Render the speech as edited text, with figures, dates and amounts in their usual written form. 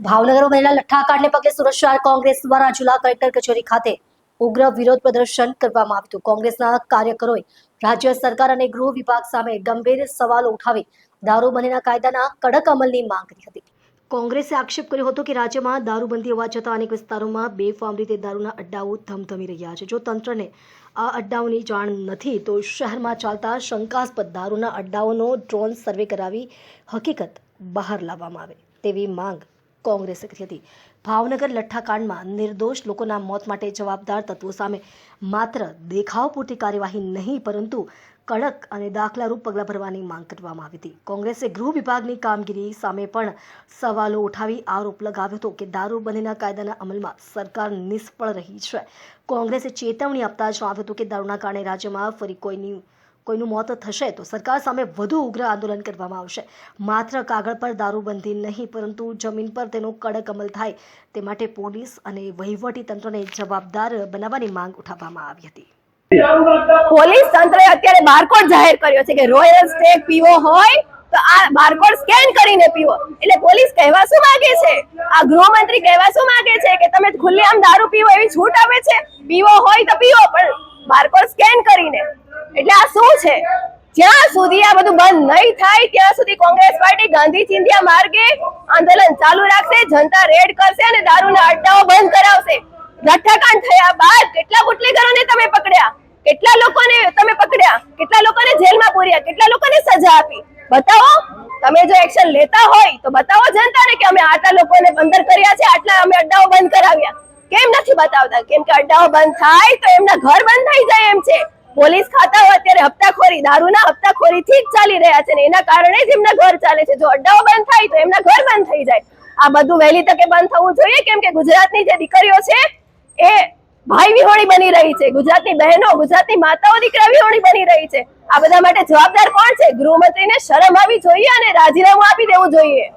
ભાવનગરમાં બનેલા લઠ્ઠાકાંડને પગલે સુરત શહેર કોંગ્રેસ દ્વારા જિલ્લા કલેક્ટર કચેરી ખાતે ઉગ્ર વિરોધ પ્રદર્શન કરવામાં આવ્યું હતું। કોંગ્રેસના કાર્યકરોએ રાજ્ય સરકાર અને ગૃહ વિભાગ સામે ગંભીર સવાલો ઉઠાવી દારૂબંધીના કાયદાના કડક અમલની માંગ કરી હતી। કોંગ્રેસે આક્ષેપ કર્યો હતો કે રાજ્યમાં દારૂબંધી હોવા છતાં અનેક વિસ્તારોમાં બેફામ રીતે દારૂના અડ્ડાઓ ધમધમી રહ્યા છે। જો તંત્રને આ અડ્ડાઓની જાણ નથી તો શહેરમાં ચાલતા શંકાસ્પદ દારૂના અડ્ડાઓનો ડ્રોન સર્વે કરાવી હકીકત બહાર લાવવામાં આવે તેવી માંગ કોંગ્રેસે કરી હતી। ભાવનગર લઠ્ઠાકાંડમાં નિર્દોષ લોકોના મોત માટે જવાબદાર તત્વો સામે માત્ર દેખાવ પૂરતી કાર્યવાહી નહીં પરંતુ કડક અને દાખલારૂપ પગલાં ભરવાની માંગ કરવામાં આવી હતી। કોંગ્રેસે ગૃહ વિભાગની કામગીરી સામે પણ સવાલો ઉઠાવી આરોપ લગાવ્યો હતો કે દારૂબંધીના કાયદાના અમલમાં સરકાર નિષ્ફળ રહી છે। કોંગ્રેસે ચેતવણી આપતા જણાવ્યું હતું કે દારૂના કારણે રાજ્યમાં ફરી કોઈનું મોત થશે તો સરકાર સામે વધુ ઉગ્ર આંદોલન કરવામાં આવશે। માત્ર કાગળ પર દારૂબંધી નહીં પરંતુ જમીન પર તેનો કડક અમલ થાય તે માટે પોલીસ અને વહીવટી તંત્રને જવાબદાર બનાવવાની માંગ ઉઠાવવામાં આવી હતી। પોલીસ તંત્રે અત્યારે બારકોડ જાહેર કર્યો છે કે રોયલ સ્ટેક પીવો હોય તો આ બારકોડ સ્કેન કરીને પીવો। એટલે પોલીસ કહેવા શું માંગે છે? આ ગૃહમંત્રી કહેવા શું માંગે છે કે તમે ખુલ્લેઆમ દારૂ પીવો એવી છૂટ આપે છે? પીવો હોય તો પીવો પણ બારકોડ સ્કેન કરીને। એટલે આ શું છે? જ્યાં સુધી આ બધું બંધ નહીં થાય ત્યાં સુધી કોંગ્રેસ પાર્ટી ગાંધી ચિંધ્યા માર્ગે આંદોલન ચાલુ રાખશે, જનતા રેડ કરશે અને દારૂના અડ્ડાઓ બંધ કરાવશે। લઠ્ઠાકાંડ થયા બાદ કેટલા બુટલેગરોને તમે પકડ્યા, કેટલા લોકોને તમે પકડ્યા, કેટલા લોકોને જેલમાં પૂર્યા, કેટલા લોકોને સજા આપી? બતાવો। તમે જો એક્શન લેતા હોય તો બતાવો જનતાને કે અમે આટલા લોકોને અંદર કર્યા છે, આટલા અમે અડ્ડાઓ બંધ કરાવ્યા। કેમ નથી બતાવતા? કેમ કે અડ્ડાઓ બંધ થાય તો એમના ઘર બંધ થઈ જાય એમ છે। પોલીસ ખાતાઓ અત્યારે હપ્તાખોરી, દારૂના હપ્તાખોરીથી જ ચાલી રહ્યા છે ને એના કારણે જ એમના ઘર ચાલે છે। જો અડ્ડાઓ બંધ થાય તો એમના ઘર બંધ થઈ જાય। આ બધું વહેલી તકે બંધ થવું જોઈએ કેમ કે ગુજરાતની જે દીકરીઓ છે એ ભાઈ વિહોણી બની રહી છે, ગુજરાતની બહેનો, ગુજરાતની માતાઓ દીકરા વિહોણી બની રહી છે। આ બધા માટે જવાબદાર કોણ છે? ગૃહમંત્રીને શરમ આવી જોઈએ અને રાજીનામું આપી દેવું જોઈએ।